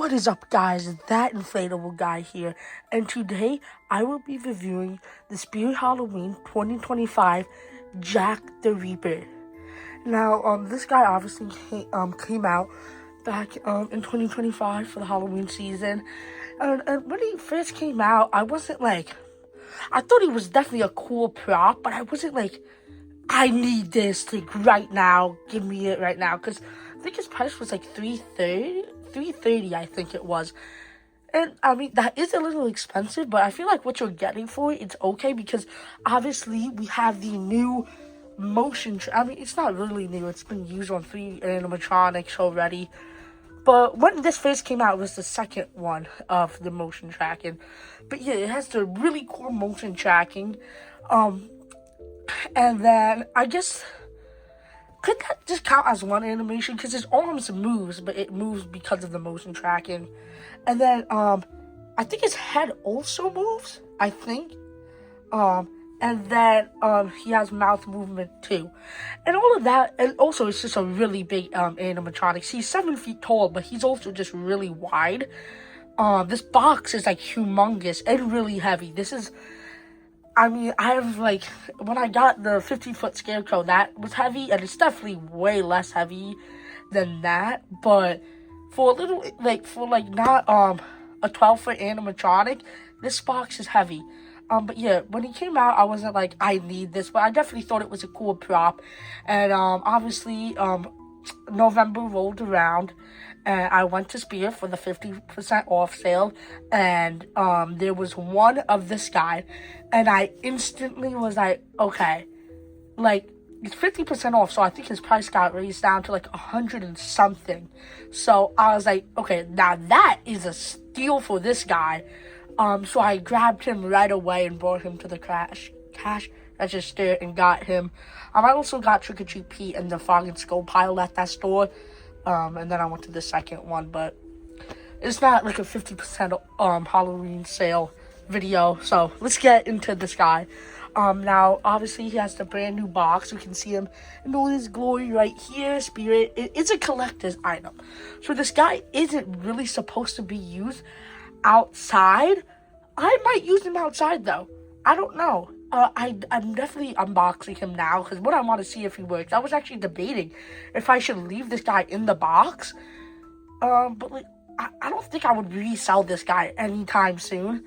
What is up, guys? That inflatable guy here, and today I will be reviewing the Spirit Halloween 2025 Jack the Reaper. Now, this guy obviously came out back in 2025 for the Halloween season, and when he first came out, I wasn't like, I thought he was definitely a cool prop, but I wasn't like, I need this like right now, give me it right now, because I think his price was like $330, I think it was. And I mean, that is a little expensive, but I feel like what you're getting for it, it's okay, because obviously we have the new I mean, it's not really new, it's been used on 3 animatronics already. But when this first came out, it was the second one of the motion tracking. But yeah, it has the really cool motion tracking. And then, I guess, could that just count as one animation? Because his arms moves, but it moves because of the motion tracking. And then, I think his head also moves, I think. And then, he has mouth movement too. And all of that, and also it's just a really big, animatronic. He's 7 feet tall, but he's also just really wide. This box is, like, humongous and really heavy. This is, I mean, I have, like, when I got the 50-foot Scarecrow, that was heavy, and it's definitely way less heavy than that. But for a little, like, not, a 12-foot animatronic, this box is heavy. But yeah, when he came out, I wasn't like, I need this, but I definitely thought it was a cool prop. And, obviously, November rolled around, and I went to Spirit for the 50% off sale, and, there was one of this guy, and I instantly was like, okay, like, it's 50% off, so I think his price got raised down to like 100 and something. So I was like, okay, now that is a steal for this guy. So I grabbed him right away and brought him to the cash register and got him. I also got Trick or Treat Pete and the Fog and Skull pile at that store. And then I went to the second one, but it's not like a 50% Halloween sale video. So let's get into this guy. Now, obviously, he has the brand new box. You can see him in all his glory right here. Spirit, it's a collector's item. So this guy isn't really supposed to be used outside. I might use him outside, though. I don't know. I'm definitely unboxing him now, because what I want to see if he works. I was actually debating if I should leave this guy in the box. But, like, I don't think I would resell this guy anytime soon.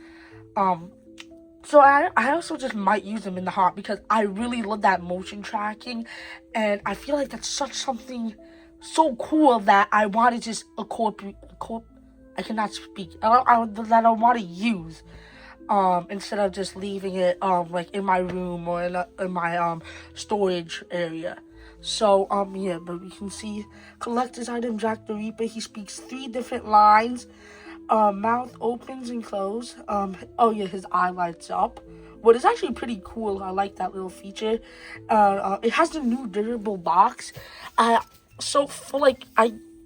So I also just might use him in the heart, because I really love that motion tracking, and I feel like that's something so cool that I want to just I cannot speak. That I want to use, instead of just leaving it like in my room or in my storage area. So yeah, but we can see collector's item Jack the Reaper. He speaks 3 different lines. Mouth opens and closes. Oh yeah, his eye lights up. What is actually pretty cool. I like that little feature. It has the new durable box. So for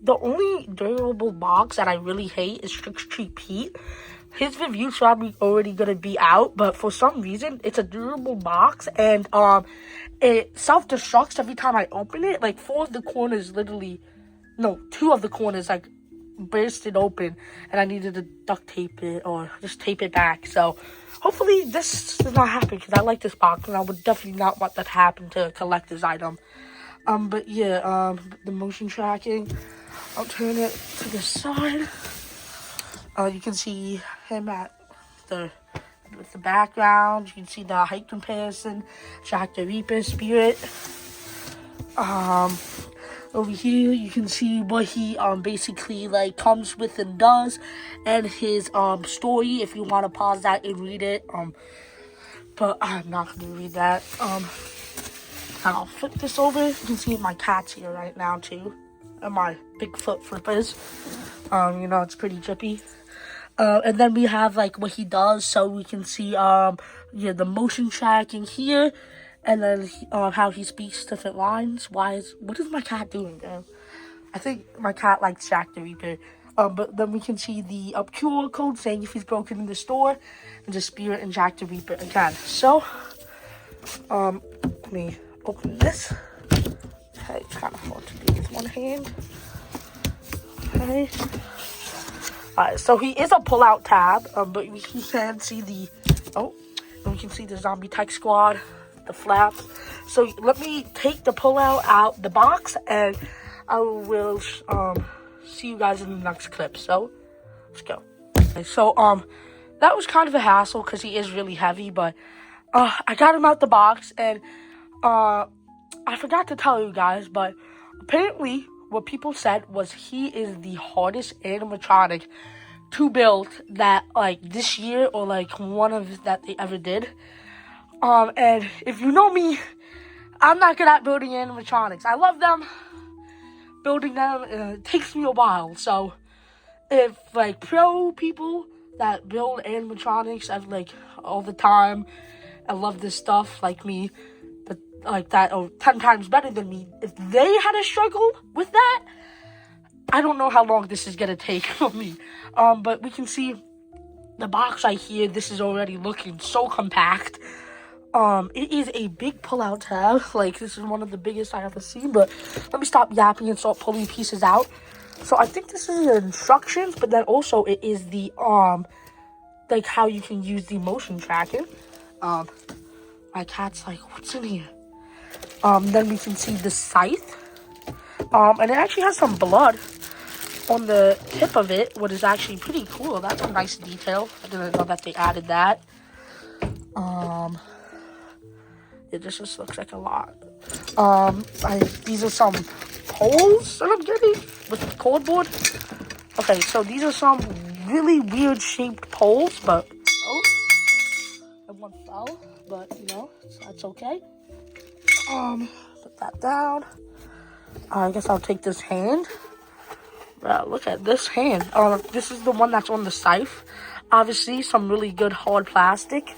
the only durable box that I really hate is Trick or Treat Pete. His review's probably already gonna be out, but for some reason it's a durable box, and it self-destructs every time I open it. Like 2 of the corners like bursted open, and I needed to duct tape it or just tape it back. So hopefully this does not happen, because I like this box, and I would definitely not want that to happen to a collector's item. But yeah, the motion tracking, I'll turn it to the side. You can see him with the background. You can see the height comparison, Jack the Reaper, Spirit. Over here, you can see what he basically like comes with and does, and his story. If you want to pause that and read it, but I'm not gonna read that. And I'll flip this over. You can see my cat's here right now too, and my Bigfoot flippers. It's pretty drippy. And then we have like what he does, so we can see the motion tracking here. And then how he speaks different lines. What is my cat doing, man? I think my cat likes Jack the Reaper. But then we can see the QR code saying if he's broken in the store, and just Spirit and Jack the Reaper again. So, let me open this. Okay, it's kind of hard to do with one hand. Okay. Alright, so he is a pull-out tab, but we can see the, we can see the zombie tech squad, the flaps. So let me take the pull-out out the box, and I will see you guys in the next clip. So let's go. Okay, so that was kind of a hassle because he is really heavy, but I got him out the box, and I forgot to tell you guys, but apparently what people said was he is the hardest animatronic to build that, like, this year, or like one of that they ever did. And if you know me, I'm not good at building animatronics. I love them. Building them, it takes me a while. So if like pro people that build animatronics all the time, I love this stuff like me, but like that, 10 times better than me, if they had to struggle with that, I don't know how long this is gonna take for me. But we can see the box right here. This is already looking so compact. It is a big pull-out tab. Like, this is one of the biggest I ever seen. But let me stop yapping and start pulling pieces out. So I think this is the instructions, but then also it is the like how you can use the motion tracking. My cat's like, what's in here? Then we can see the scythe. And it actually has some blood on the tip of it, what is actually pretty cool. That's a nice detail. I didn't know that they added that. This just looks like a lot. These are some poles that I'm getting with the cardboard. Okay, so these are some really weird shaped poles, but and one fell, but you know, so that's okay. Put that down. I guess I'll take this hand. Look at this hand. This is the one that's on the scythe. Obviously, some really good hard plastic.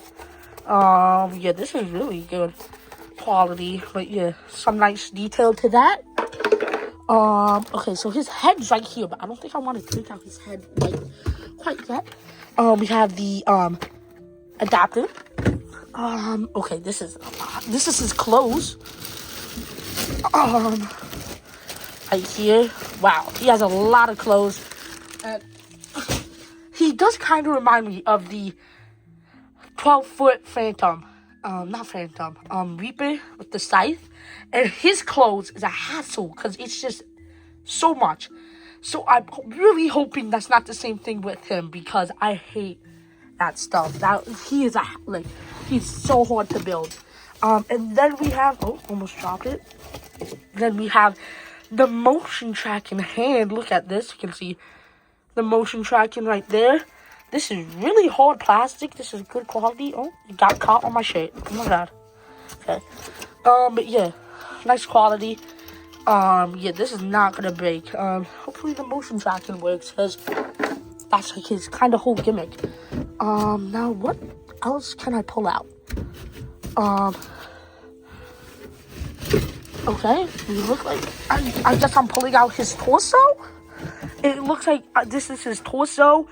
Yeah, this is really good quality, but yeah, some nice detail to that. Okay, so his head's right here, but I don't think I want to take out his head quite yet. We have the adapter. Okay, this is his clothes. Right here. Wow, he has a lot of clothes. And he does kind of remind me of the 12-foot Phantom. Not Phantom. Reaper with the scythe. And his clothes is a hassle because it's just so much. So I'm really hoping that's not the same thing with him, because I hate that stuff. He's so hard to build. And then we have, almost dropped it. Then we have the motion tracking hand. Look at this. You can see the motion tracking right there. This is really hard plastic. This is good quality. Oh, it got caught on my shirt. Oh my god. Okay. But yeah, nice quality. Yeah, this is not gonna break. Hopefully the motion tracking works, because that's like his kind of whole gimmick. Now what else can I pull out? Okay, you look like, I guess I'm pulling out his torso. It looks like this is his torso.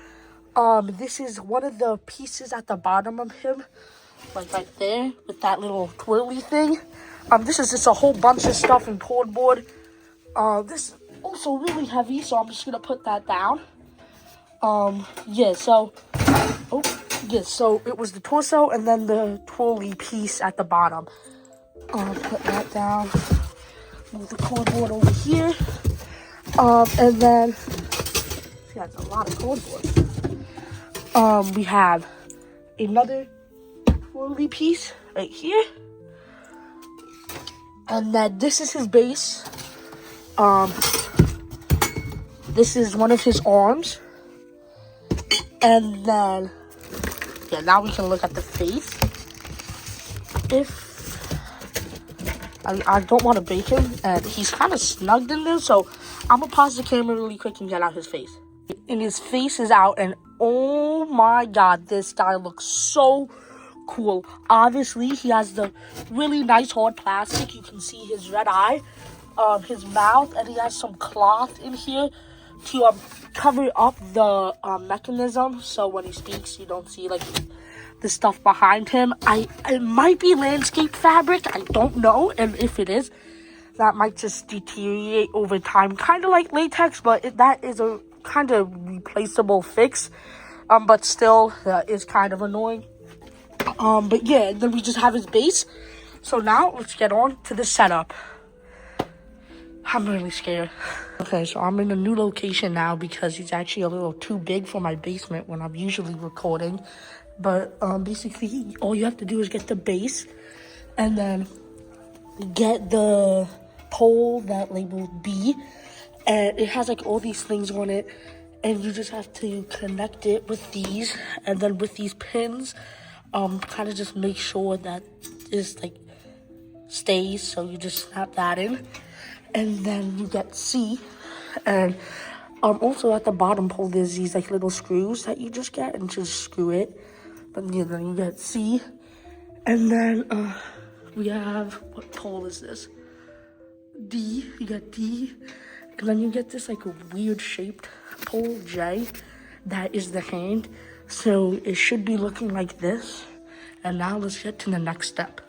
This is one of the pieces at the bottom of him, like right there, with that little twirly thing. This is just a whole bunch of stuff in cardboard. This is also really heavy, so I'm just gonna put that down. Yeah, so, so it was the torso and then the twirly piece at the bottom. Put that down. Move the cardboard over here. And then, see, that's a lot of cardboard. We have another twirly piece right here. And then this is his base. This is one of his arms. And then, yeah, now we can look at the face. I don't want to break him, and he's kind of snugged in there, so I'm gonna pause the camera really quick and get out his face. And his face is out, and oh my god, this guy looks so cool. Obviously, he has the really nice hard plastic. You can see his red eye, his mouth, and he has some cloth in here to cover up the mechanism, so when he speaks, you don't see like the stuff behind him. It might be landscape fabric, I don't know, and if it is, that might just deteriorate over time, kind of like latex, but that is a kind of replaceable fix, but still is kind of annoying. But yeah, then we just have his base. So now let's get on to the setup. I'm really scared. Okay, so I'm in a new location now because he's actually a little too big for my basement when I'm usually recording. But basically, all you have to do is get the base and then get the pole that labeled B. And it has like all these things on it. And you just have to connect it with these. And then with these pins, kind of just make sure that this like stays. So you just snap that in. And then you get C. And also at the bottom pole, there's these like little screws that you just get and just screw it. But yeah, then you get C. And then we have, what pole is this? D. You get D. And then you get this like a weird shaped pole, J. That is the hand. So it should be looking like this. And now let's get to the next step.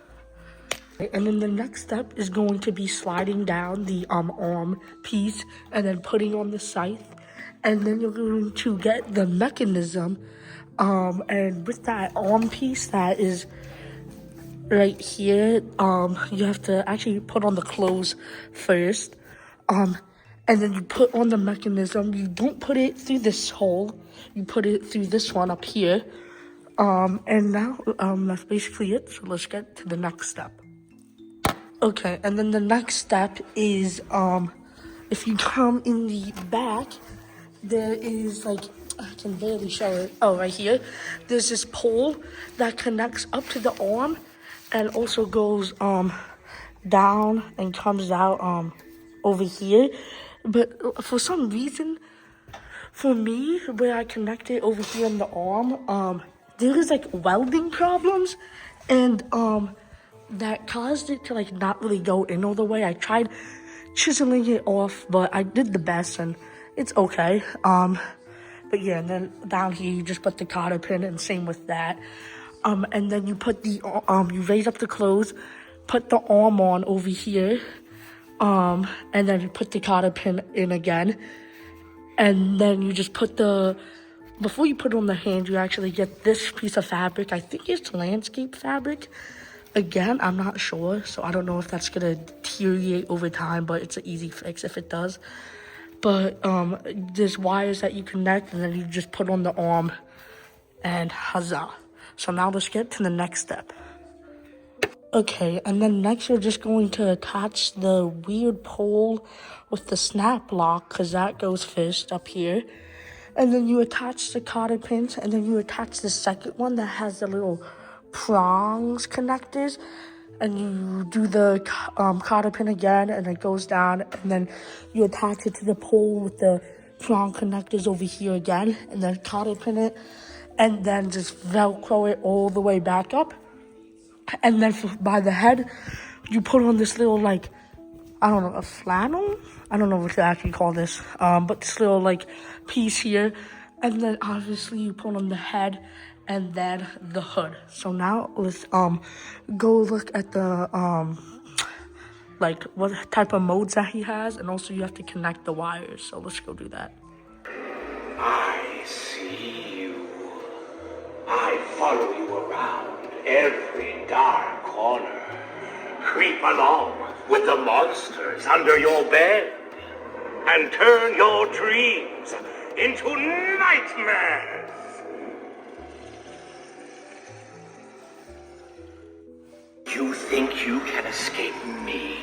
And then the next step is going to be sliding down the arm piece and then putting on the scythe. And then you're going to get the mechanism. And with that arm piece that is right here, you have to actually put on the clothes first. And then you put on the mechanism. You don't put it through this hole. You put it through this one up here. And now that's basically it. So let's get to the next step. Okay, and then the next step is, if you come in the back, there is like, I can barely show it. Oh, right here. There's this pole that connects up to the arm and also goes, down and comes out, over here. But for some reason, for me, where I connect it over here on the arm, there is like welding problems and, that caused it to like not really go in all the way. I tried chiseling it off, but I did the best and it's okay. But yeah, and then down here you just put the cotter pin and same with that. And then you put the you raise up the clothes, put the arm on over here, and then you put the cotter pin in again. And then you just put before you put on the hand, you actually get this piece of fabric. I think it's landscape fabric. Again, I'm not sure, so I don't know if that's gonna deteriorate over time, but it's an easy fix if it does. But there's wires that you connect, and then you just put on the arm, and huzzah. So now let's get to the next step. Okay, and then next you're just going to attach the weird pole with the snap lock, because that goes first up here. And then you attach the cotter pins, and then you attach the second one that has the little prongs connectors, and you do the cotter pin again, and it goes down, and then you attach it to the pole with the prong connectors over here again, and then cotter pin it, and then just velcro it all the way back up. And then by the head, you put on this little like, I don't know, a flannel? I don't know what to actually call this, but this little like piece here, and then obviously you put on the head and then the hood. So now let's go look at the like what type of modes that he has, and also you have to connect the wires. So let's go do that. I see you. I follow you around every dark corner. Creep along with the monsters under your bed and turn your dreams into nightmares. You think you can escape me?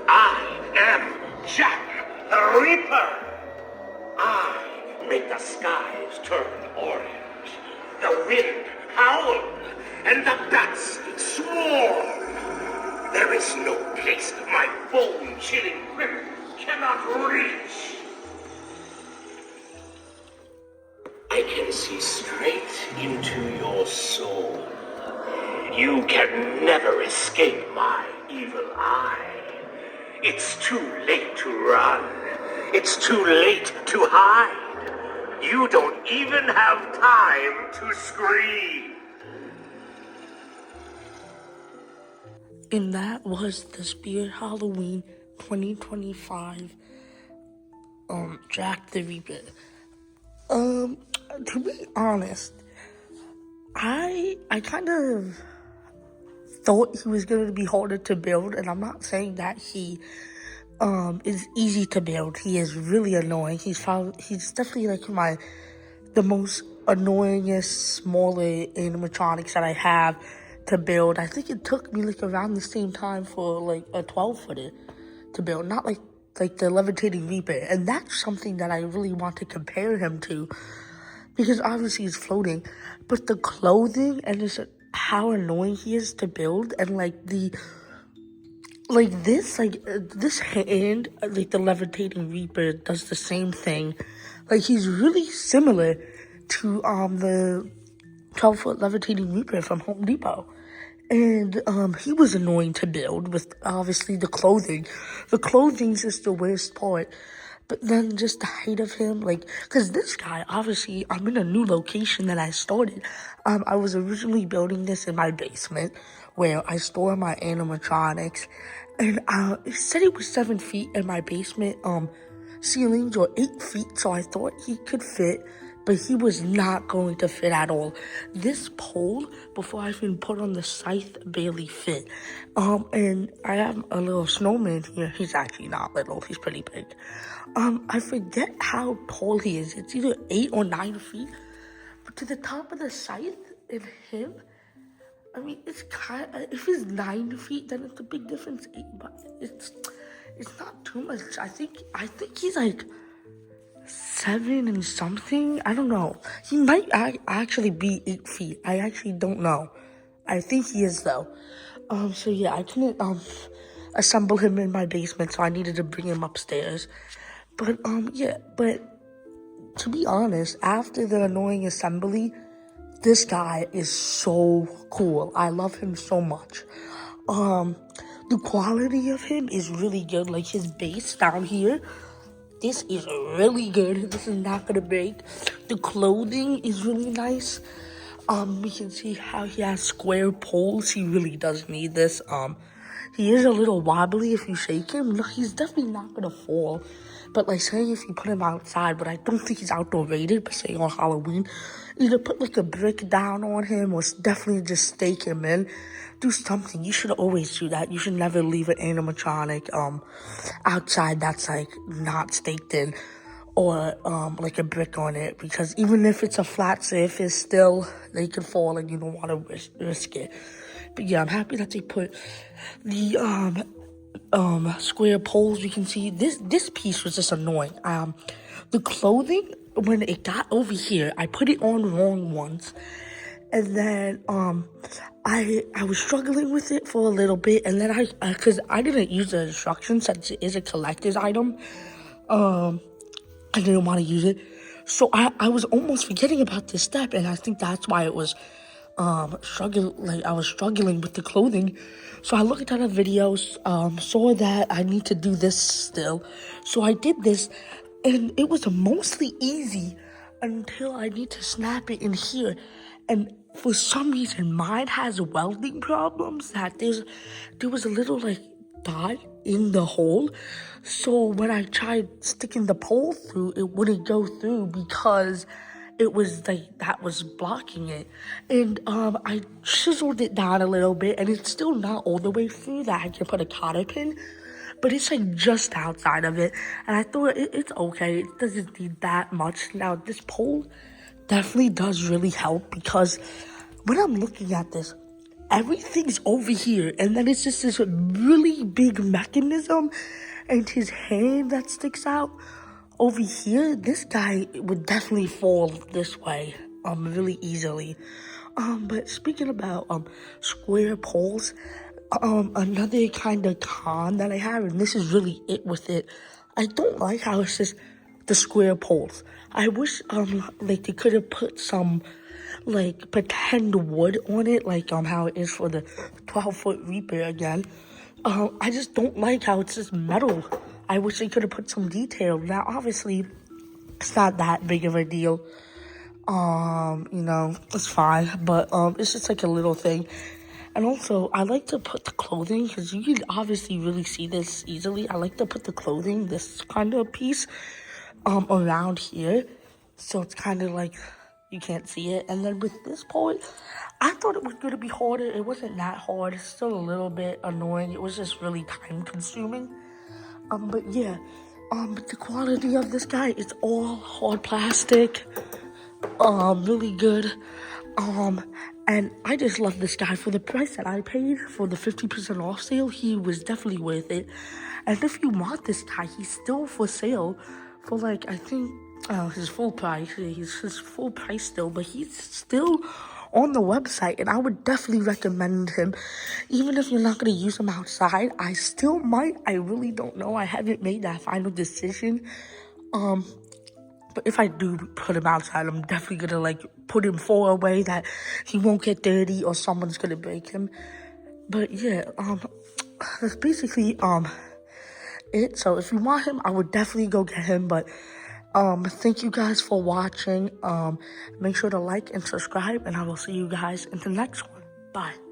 I am Jack the Reaper. I make the skies turn orange, the wind howl, and the bats swarm. There is no place my bone-chilling grip cannot reach. I can see straight into your soul. You can never escape my evil eye. It's too late to run. It's too late to hide. You don't even have time to scream. And that was the Spirit Halloween 2025 Jack the Reaper. To be honest, I kind of thought he was going to be harder to build, and I'm not saying that he is easy to build. He is really annoying. He's definitely like the most annoyingest smaller animatronics that I have to build. I think it took me like around the same time for like a 12-footer to build, not like the levitating Reaper. And that's something that I really want to compare him to, because obviously he's floating, but the clothing and just how annoying he is to build, and this hand, like the levitating Reaper does the same thing. Like, he's really similar to the 12-foot levitating Reaper from Home Depot. And he was annoying to build with obviously the clothing. The clothing's just the worst part. But then just the height of him, like, because this guy, obviously, I'm in a new location that I started. I was originally building this in my basement where I store my animatronics. And it said it was 7 feet in my basement ceilings, or 8 feet, so I thought he could fit. But he was not going to fit at all. This pole, before I even put on the scythe, barely fit. And I have a little snowman here. He's actually not little. He's pretty big. I forget how tall he is. It's either 8 or 9 feet. But to the top of the scythe and him, I mean, it's kind of, if he's 9 feet, then it's a big difference. 8, but it's not too much. I think he's like 7 and something. I don't know. He might actually be 8 feet. I actually don't know. I think he is though. So yeah, I couldn't assemble him in my basement, so I needed to bring him upstairs. But yeah. But to be honest, after the annoying assembly, this guy is so cool. I love him so much. The quality of him is really good. Like, his base down here, this is really good. This is not gonna break. The clothing is really nice. We can see how he has square poles. He really does need this. He is a little wobbly if you shake him. No, he's definitely not gonna fall. But like, say if you put him outside, but I don't think he's outdoor rated, but say on Halloween, either put like a brick down on him or definitely just stake him in. Do something. You should always do that. You should never leave an animatronic outside that's like not staked in, or like a brick on it, because even if it's a flat surface, still they could fall and you don't want to risk it. But yeah, I'm happy that they put the square poles. You can see this piece was just annoying. The clothing, when it got over here, I put it on wrong once, and then I was struggling with it for a little bit, and then because I didn't use the instructions since it is a collector's item, I didn't want to use it, so I was almost forgetting about this step, and I think that's why it was I was struggling with the clothing. So I looked at the videos, saw that I need to do this still, so I did this, and it was mostly easy until I need to snap it in here. And for some reason, mine has welding problems, that there was a little like dot in the hole. So when I tried sticking the pole through, it wouldn't go through because it was like that was blocking it. And I chiseled it down a little bit, and it's still not all the way through that I can put a cotter pin, but it's like just outside of it. And I thought it's okay. It doesn't need that much. Now this pole definitely does really help, because when I'm looking at this, everything's over here, and then it's just this really big mechanism, and his hand that sticks out over here. This guy would definitely fall this way really easily. But speaking about square poles, another kind of con that I have, and this is really it with it, I don't like how it's just the square poles. I wish like they could have put some like pretend wood on it, like how it is for the 12-foot Reaper again. I just don't like how it's just metal. I wish they could have put some detail. Now obviously it's not that big of a deal. It's fine, but it's just like a little thing. And also, I like to put the clothing, because you can obviously really see this easily. I like to put the clothing, this kind of piece, around here, so it's kind of like you can't see it. And then with this part, I thought it was gonna be harder. It wasn't that hard. It's still a little bit annoying. It was just really time consuming. But yeah, the quality of this guy, it's all hard plastic. Really good. And I just love this guy. For the price that I paid for the 50% off sale, he was definitely worth it. And if you want this guy, he's still for sale for like, I think, his full price. He's his full price still, but he's still on the website, and I would definitely recommend him. Even if you're not going to use him outside, I still might. I really don't know. I haven't made that final decision. But if I do put him outside, I'm definitely gonna like put him far away that he won't get dirty or someone's gonna break him. But yeah, that's basically it. So if you want him, I would definitely go get him. But thank you guys for watching. Make sure to like and subscribe, and I will see you guys in the next one. Bye.